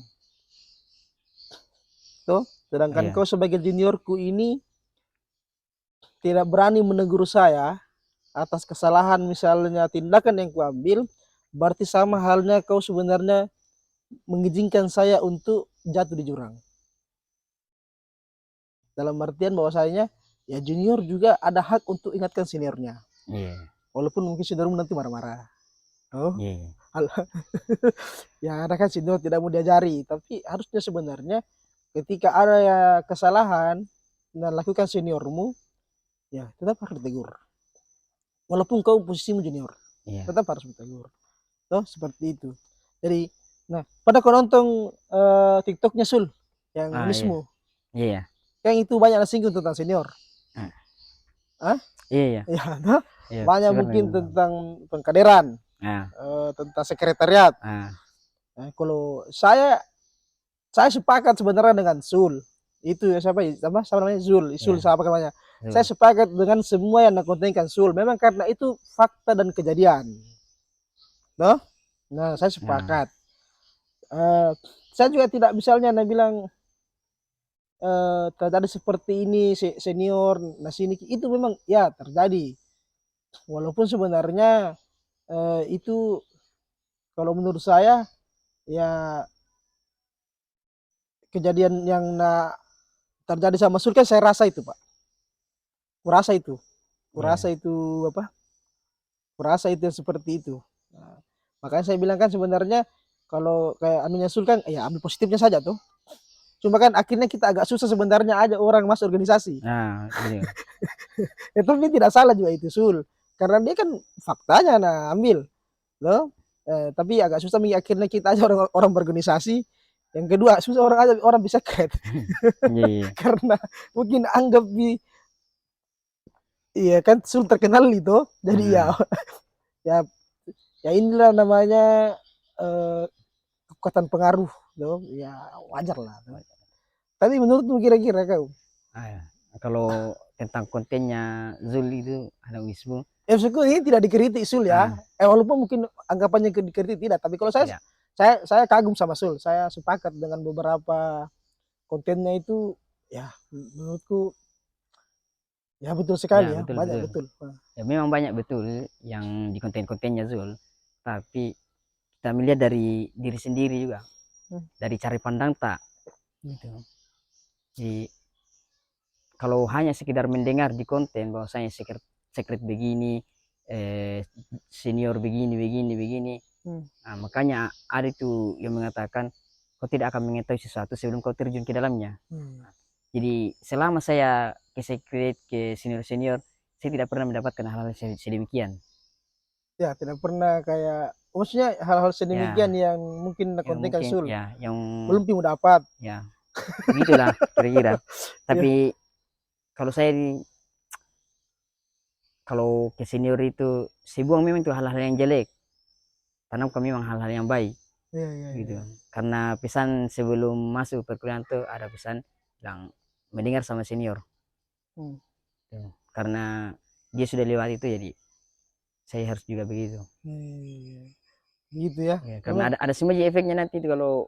tuh, oh, sedangkan iya, kau sebagai juniorku ini tidak berani menegur saya atas kesalahan misalnya tindakan yang kuambil, berarti sama halnya kau sebenarnya mengizinkan saya untuk jatuh di jurang. Dalam artian bahwasanya ya junior juga ada hak untuk ingatkan seniornya. iya, Walaupun mungkin seniormu nanti marah-marah. Oh, iya, iya. ya ada kan senior tidak mau diajari, tapi harusnya sebenarnya ketika ada ya kesalahan dan lakukan seniormu, ya tetap harus ditegur. Walaupun kau posisimu junior, Iya. tetap harus ditegur. Tuh, seperti itu. Jadi, nah, pada kau nonton TikToknya Sul, yang Ah, iya, Mismu, iya, iya. yang itu banyak singgung tentang senior. Ah, Hah? iya, iya, Ya, nah, iya. banyak Saya pernah mungkin nonton. tentang pengkaderan, Ah, tentang sekretariat. ah, Nah, kalau saya sepakat sebenarnya dengan Sul. Itu ya siapa? Siapa namanya? Zul. Sul iya, siapa namanya? Saya betul. sepakat dengan semua yang dikontenkan Sul. Memang karena itu fakta dan kejadian. Noh? Nah, saya Nah, sepakat. Eh, saya juga tidak misalnya Anda bilang terjadi seperti ini senior, nah sini itu memang ya terjadi. Walaupun sebenarnya itu kalau menurut saya ya kejadian yang terjadi sama Sul kan saya rasa itu Pak. Kurasa itu. Kurasa iya, itu apa? Kurasa itu yang seperti itu. Nah, makanya saya bilang kan sebenarnya kalau kayak anunya Sul kan ya ambil positifnya saja tuh. Cuma kan akhirnya kita agak susah sebenarnya aja orang masuk organisasi. nah, gitu. Ya, tapi tidak salah juga itu Sul. Karena dia kan faktanya ambil loh. Tapi agak susah akhirnya kita aja orang, orang berorganisasi Yang kedua susah orang bisa kret Iya, iya. karena mungkin anggap iya kan Sul terkenal itu, jadi ya Heeh. ya ya inilah namanya kekuatan pengaruh, tuh ya wajar lah. Tapi menurutmu kira-kira kau? Ah, ya. Kalau tentang kontennya Zul itu anak Wismu, Maksudku ini tidak dikritik Sul ya. ah, Walaupun mungkin anggapannya dikritik tidak, tapi kalau tidak. saya kagum sama Sul. Saya sepakat dengan beberapa kontennya itu ya menurutku ya betul sekali Ya, ya, betul, banyak betul. betul. Ya memang banyak betul yang di konten-kontennya Zul, tapi kita melihat dari diri sendiri juga, Hmm. dari cari pandang tak gitu. Jadi kalau hanya sekedar mendengar di konten bahwasanya secret begini, senior begini begini begini, Hmm. nah, makanya ada itu yang mengatakan kau tidak akan mengetahui sesuatu sebelum kau terjun ke dalamnya. Hmm. Jadi selama saya ke secret ke senior senior, saya tidak pernah mendapatkan hal-hal sedemikian. Ya tidak pernah kayak maksudnya hal-hal sedemikian Ya, yang mungkin yang konten mungkin Sul ya yang belum timu dapat. ya begitulah kira-kira. Ya, Tapi kalau saya kalau ke senior itu saya buang memang itu hal-hal yang jelek, tanamkan memang hal-hal yang baik ya, ya, gitu. ya. Karena pesan sebelum masuk perkuliahan tuh ada pesan yang mendengar sama senior. Hmm. Tuh. Karena dia sudah lewat itu jadi saya harus juga begitu. Hmm. Gitu ya. Ya, karena Memang ada semua efeknya nanti itu kalau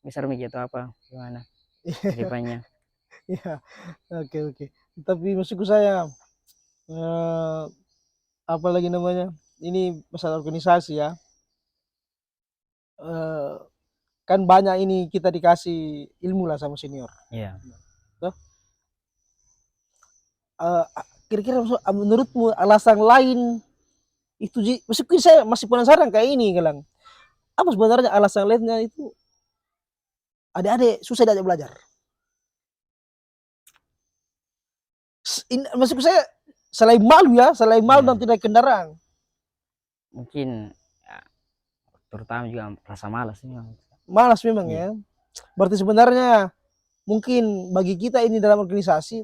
misal begitu apa gimana ke depannya. ya. Oke, oke. Tapi maksudku saya eh, apa lagi namanya? Ini masalah organisasi ya. Eh, kan banyak ini kita dikasih ilmu lah sama senior. Iya. Tuh. Eh, kira-kira menurutmu alasan lain itu maksudku saya masih penasaran kayak ini Galang. Apa sebenarnya alasan lainnya itu adik-adik susah diajak belajar? Maksudku saya selain malu dan Iya. tidak kendaraan. Mungkin ya, terutama juga rasa malas memang. Malas memang Iya. ya. Berarti sebenarnya mungkin bagi kita ini dalam organisasi,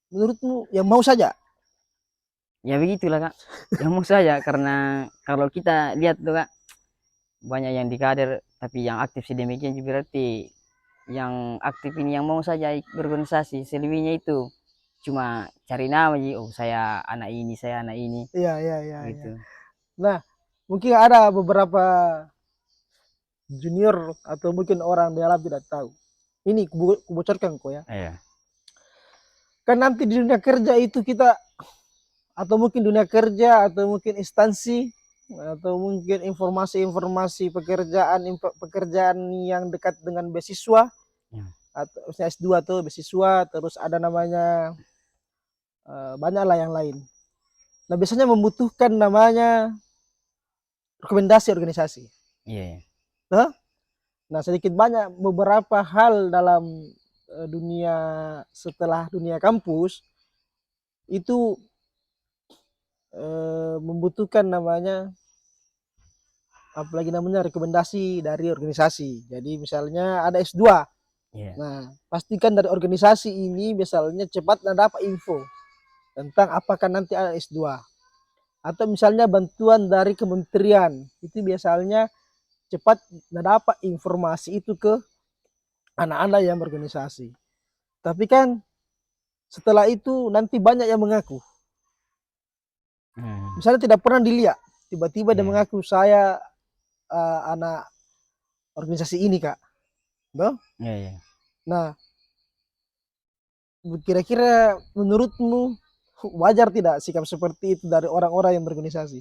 menurutmu yang mau saja? Ya begitulah Kak. Ya mau saja karena kalau kita lihat tuh Kak banyak yang di kader tapi yang aktif sedemikian juga berarti yang aktif ini yang mau saja berorganisasi selebihnya itu cuma cari nama aja oh saya anak ini Iya, iya, iya, iya. gitu. Nah, mungkin ada beberapa junior atau mungkin orang dalam tidak tahu. Ini kubocorkan kok ya. Iya. Kan nanti di dunia kerja itu kita atau mungkin dunia kerja atau mungkin instansi atau mungkin informasi-informasi pekerjaan yang dekat dengan beasiswa Ya. atau S2 tuh beasiswa terus ada namanya banyak lah yang lain. Nah biasanya membutuhkan namanya rekomendasi organisasi. Iya. Nah, nah sedikit banyak beberapa hal dalam dunia setelah dunia kampus itu membutuhkan namanya apalagi namanya rekomendasi dari organisasi. Jadi misalnya ada S2. Iya. Nah, pastikan dari organisasi ini misalnya cepat dapat info tentang apakah nanti ada S2. Atau misalnya bantuan dari kementerian. Itu biasanya cepat dapat informasi itu ke anak-anak yang berorganisasi. Tapi kan setelah itu nanti banyak yang mengaku. Hmm. Misalnya tidak pernah dilihat. Tiba-tiba dia Iya. mengaku saya anak organisasi ini kak. Tuh? Iya. Iya. Nah, kira-kira menurutmu wajar tidak sikap seperti itu dari orang-orang yang berorganisasi?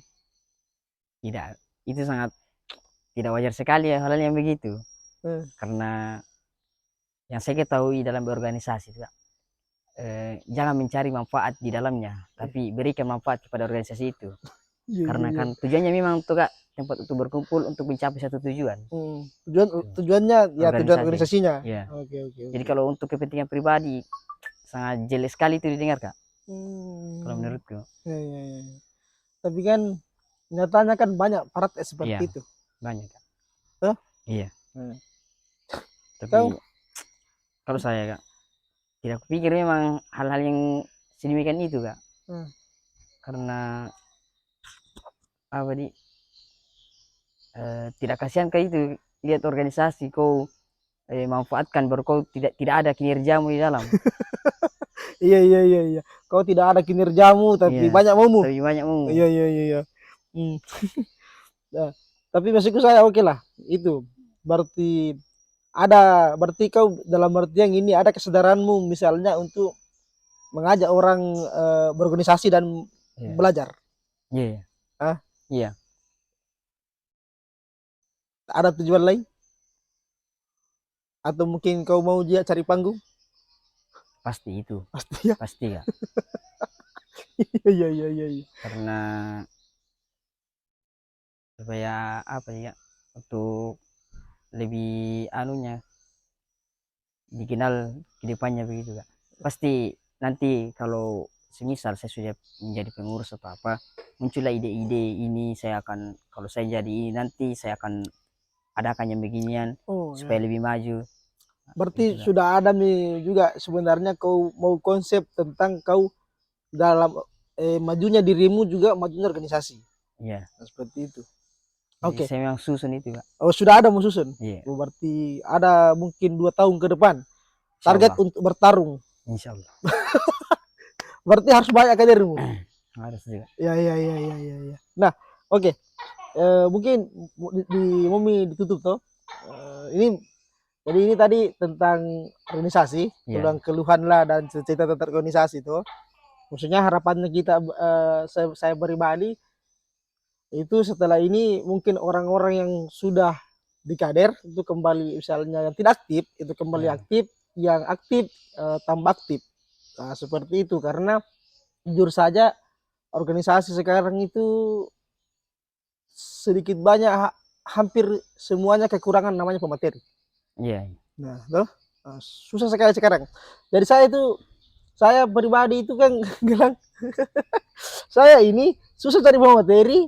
Tidak, itu sangat tidak wajar sekali ya hal yang begitu Eh, karena yang saya ketahui dalam berorganisasi Kak, jangan mencari manfaat di dalamnya tapi berikan manfaat kepada organisasi itu iya, iya, karena iya. kan tujuannya memang untuk Kak, tempat untuk berkumpul untuk mencapai satu tujuan. Tuh, Tujuannya ya tujuan organisasi organisasinya. ya. Oke, oke, Jadi oke. kalau untuk kepentingan pribadi sangat jelek sekali itu didengar Kak kalau Hmm, menurutku. ya, ya, ya. Tapi kan nyatanya kan banyak praktek Iya seperti itu. banyak Kak. Tuh? Iya. Hmm. Tapi Kau? kalau saya Kak, tidak kupikir memang hal-hal yang sedemikian itu Kak. Hmm. Karena apa tidak kasihan Kak itu lihat organisasi kau manfaatkan baru kau tidak ada kinerjamu di dalam. Iya iya iya iya. Kau tidak ada kinerjamu tapi Iya, banyak maumu. tapi banyak Iya iya iya iya. Hmm. Nah, tapi maksudku saya oke lah. Itu berarti berarti kau dalam artian ini ada kesadaranmu misalnya untuk mengajak orang berorganisasi dan iya, belajar. iya, Ah, iya, ada tujuan lain? Atau mungkin kau mau dia cari panggung? pasti itu, Pasti ya. pasti Kak. Iya iya iya iya. Karena supaya apa ya, untuk lebih anunya dikenal ke depannya begitu Kak. Pasti nanti kalau semisal saya sudah menjadi pengurus atau apa, muncullah ide-ide ini saya akan kalau saya jadi ini nanti saya akan adakan yang beginian Oh supaya ya. lebih maju. Itu Berarti Kak. sudah ada nih juga sebenarnya kau mau konsep tentang kau dalam majunya dirimu juga majunya organisasi. Iya. Nah, seperti itu. Jadi Oke. saya memang susun itu Kak. Oh, sudah ada mau susun. Iya. Oh, berarti ada mungkin 2 tahun ke depan target Insyaallah. untuk bertarung. Insyaallah. Berarti harus banyak kadermu. Harus juga. Ya ya ya ya ya ya. Nah, oke. Mungkin di Momi ditutup toh. Ini jadi ini tadi tentang organisasi, Iya. keluhan lah dan cerita tentang organisasi tuh. Maksudnya harapannya kita saya pribadi itu setelah ini mungkin orang-orang yang sudah di kader itu kembali misalnya yang tidak aktif itu kembali Iya. aktif, yang aktif tambah aktif. Nah, seperti itu karena jujur saja organisasi sekarang itu sedikit banyak hampir semuanya kekurangan namanya pemateri. Iya. Nah, tuh susah sekali sekarang. Jadi saya pribadi itu kan bilang saya ini susah cari pemateri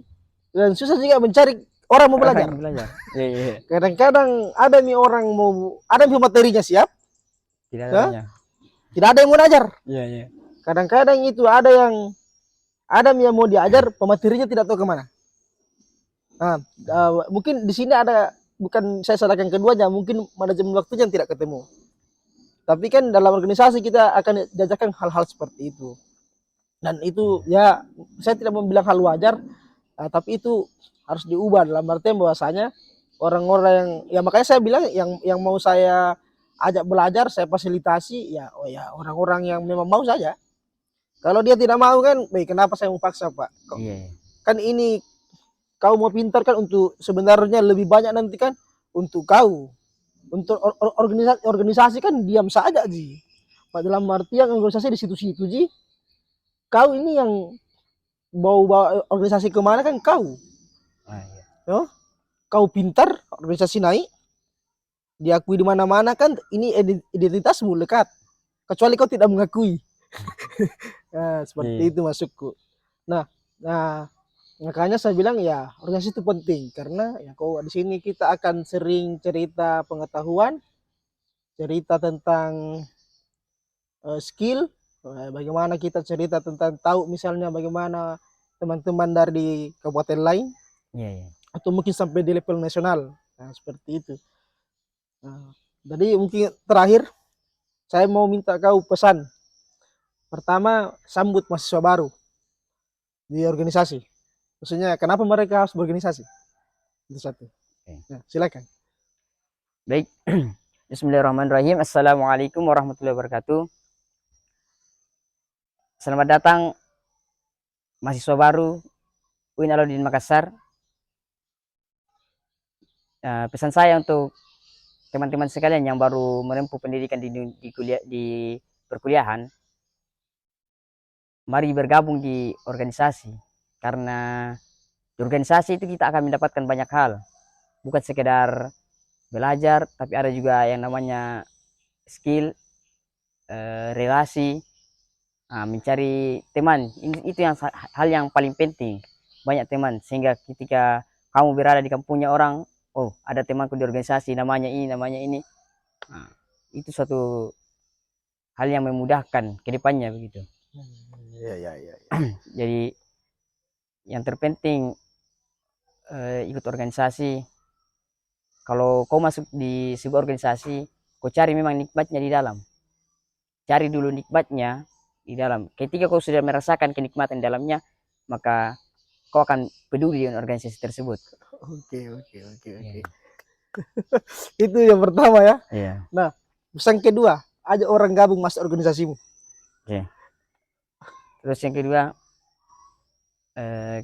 dan susah juga mencari orang mau Orang belajar. yang belajar. Iya, iya, iya. Kadang-kadang ada nih orang mau ada nih materinya siap, Tidak ya, adanya. tidak ada yang mau belajar. Iya, iya. Kadang-kadang itu ada yang mau diajar, pematerinya tidak tahu kemana. Nah, mungkin di sini ada bukan saya salahkan keduanya, mungkin manajemen waktunya yang tidak ketemu. Tapi kan dalam organisasi kita akan diajarkan hal-hal seperti itu. Dan itu ya saya tidak mau bilang hal wajar, tapi itu harus diubah dalam artian bahwasanya orang-orang yang ya makanya saya bilang yang mau saya ajak belajar, saya fasilitasi ya oh ya orang-orang yang memang mau saja. Kalau dia tidak mau kan, baik kenapa saya mau paksa Pak? Iya, iya. Kan ini kau mau pintar kan untuk sebenarnya lebih banyak nanti kan untuk kau. Untuk organisasi kan diam saja Ji. Dalam artian organisasi di situ-situ Ji. Kau ini yang bawa organisasi kemana kan kau. Ah, iya. Yo? Kau pintar, organisasi naik, diakui di mana-mana kan ini identitasmu lekat. Kecuali kau tidak mengakui. Nah, seperti Iya. itu masukku. Nah, nah makanya saya bilang ya organisasi itu penting karena ya kau di sini kita akan sering cerita pengetahuan, cerita tentang skill, bagaimana kita cerita tentang tahu misalnya bagaimana teman-teman dari kabupaten lain Iya, iya. atau mungkin sampai di level nasional. Nah, seperti itu. Nah, jadi mungkin terakhir saya mau minta kau pesan. Pertama, sambut mahasiswa baru di organisasi. Maksudnya kenapa mereka harus berorganisasi? Itu satu. Oke. Nah, silakan. Baik. Bismillahirrahmanirrahim. Assalamualaikum warahmatullahi wabarakatuh. Selamat datang mahasiswa baru UIN Alauddin Makassar. Pesan saya untuk teman-teman sekalian yang baru menempuh pendidikan di perkuliahan, mari bergabung di organisasi karena di organisasi itu kita akan mendapatkan banyak hal, bukan sekedar belajar tapi ada juga yang namanya skill, relasi, mencari teman. Itu yang hal yang paling penting, banyak teman sehingga ketika kamu berada di kampungnya orang, oh ada temanku di organisasi namanya ini Nah, itu suatu hal yang memudahkan ke depannya begitu. Iya, iya, iya. Jadi yang terpenting ikut organisasi. Kalau kau masuk di sebuah organisasi, kau cari memang nikmatnya di dalam. Cari dulu nikmatnya di dalam. Ketika kau sudah merasakan kenikmatan di dalamnya, maka kau akan peduli dengan organisasi tersebut. Oke, oke, oke, oke. Iya. Itu yang pertama ya. Iya. Nah, pesan kedua, ajak orang gabung masuk organisasimu. Oke. Terus yang kedua,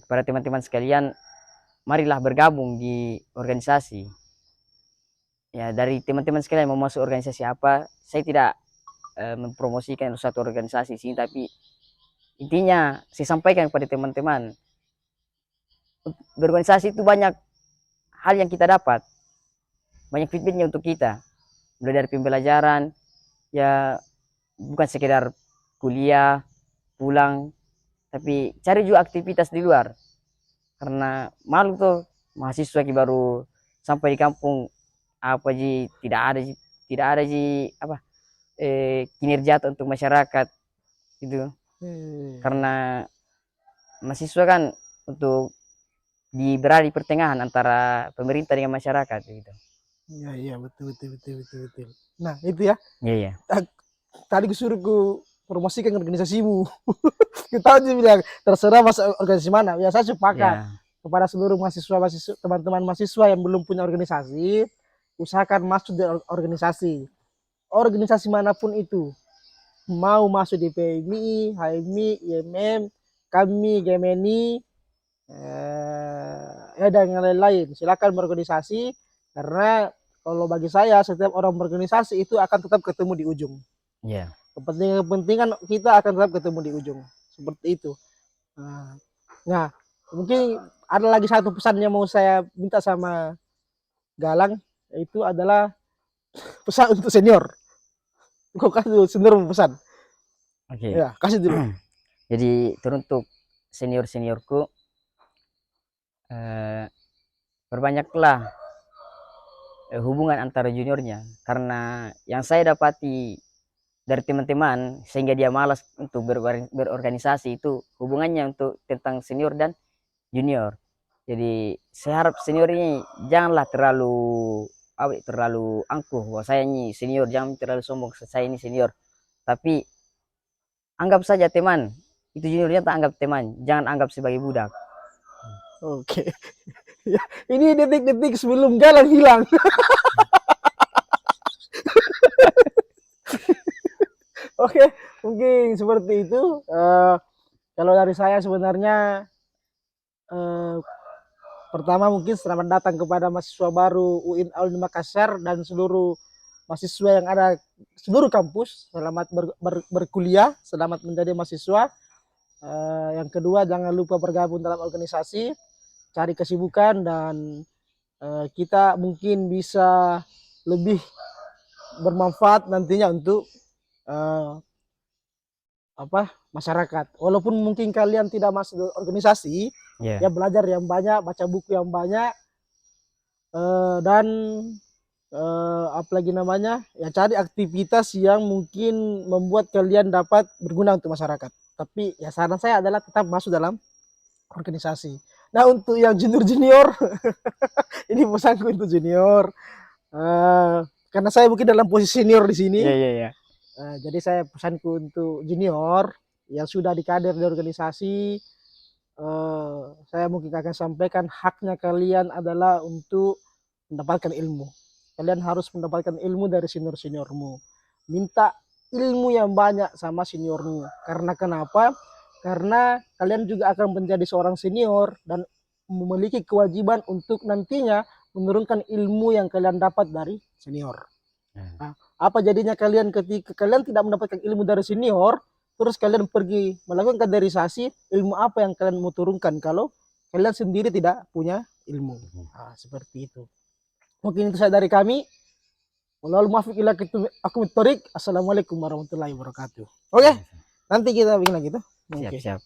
kepada teman-teman sekalian, marilah bergabung di organisasi. Ya, dari teman-teman sekalian mau masuk organisasi apa, saya tidak mempromosikan suatu organisasi sini, tapi intinya saya sampaikan kepada teman-teman, berorganisasi itu banyak hal yang kita dapat, banyak feedbacknya untuk kita, mulai dari pembelajaran, ya bukan sekedar kuliah, pulang, tapi cari juga aktivitas di luar. Karena malu tuh mahasiswa ki baru sampai di kampung, apa ji tidak ada ji apa kinerja untuk masyarakat gitu. Karena mahasiswa kan untuk berada di pertengahan antara pemerintah dengan masyarakat gitu. Iya, iya, betul, betul, betul, betul, betul. Nah, itu ya. Iya, iya. Tadi gue suruh ku promosikan organisasimu. Kita aja bilang terserah masuk organisasi mana. Ya saya sepakat Ya, kepada seluruh mahasiswa, teman-teman mahasiswa yang belum punya organisasi, usahakan masuk di organisasi. Organisasi manapun itu, mau masuk di PMI, HMI, IMM, kami, Gemeni, ya dan yang lain-lain. Silakan berorganisasi karena kalau bagi saya setiap orang berorganisasi itu akan tetap ketemu di ujung. iya. Kepentingan kita akan tetap ketemu di ujung. Seperti itu. Nah, mungkin ada lagi satu pesan yang mau saya minta sama Galang, yaitu adalah pesan untuk senior. Kok kasih senior pesan? Oke. Ya, kasih dulu. Jadi teruntuk senior-seniorku, perbanyaklah hubungan antara juniornya, karena yang saya dapati dari teman-teman sehingga dia malas untuk berorganisasi itu hubungannya untuk tentang senior dan junior. Jadi saya harap senior ini janganlah terlalu angkuh bahwa saya ini senior, jangan terlalu sombong saya ini senior, tapi anggap saja teman itu, juniornya tak anggap teman, jangan anggap sebagai budak. Oke. Ya, ini detik-detik sebelum Galang hilang. Oke, mungkin seperti itu. Kalau dari saya sebenarnya pertama mungkin selamat datang kepada mahasiswa baru UIN Alun Makassar dan seluruh mahasiswa yang ada seluruh kampus. Selamat berkuliah, selamat menjadi mahasiswa. Yang kedua jangan lupa bergabung dalam organisasi, cari kesibukan dan kita mungkin bisa lebih bermanfaat nantinya untuk masyarakat. Walaupun mungkin kalian tidak masuk organisasi, Ya. ya belajar yang banyak, baca buku yang banyak, dan apalagi namanya, ya cari aktivitas yang mungkin membuat kalian dapat berguna untuk masyarakat. Tapi ya saran saya adalah tetap masuk dalam organisasi. Nah untuk yang junior-junior, ini pesanku untuk junior. Karena saya mungkin dalam posisi senior di sini. Iya. Jadi saya pesanku untuk junior yang sudah dikader di organisasi, saya mungkin akan sampaikan haknya kalian adalah untuk mendapatkan ilmu. Kalian harus mendapatkan ilmu dari senior-seniormu. Minta ilmu yang banyak sama seniormu. Karena kenapa? Karena kalian juga akan menjadi seorang senior dan memiliki kewajiban untuk nantinya menurunkan ilmu yang kalian dapat dari senior. Nah, apa jadinya kalian ketika kalian tidak mendapatkan ilmu dari senior, terus kalian pergi melakukan kaderisasi, ilmu apa yang kalian mau turunkan kalau kalian sendiri tidak punya ilmu? Nah, seperti itu. Mungkin itu saya dari kami. Walau maaf ila aku Torik. Assalamualaikum warahmatullahi wabarakatuh. Oke, nanti kita bikin lagi tuh. Siap, Oke. siap.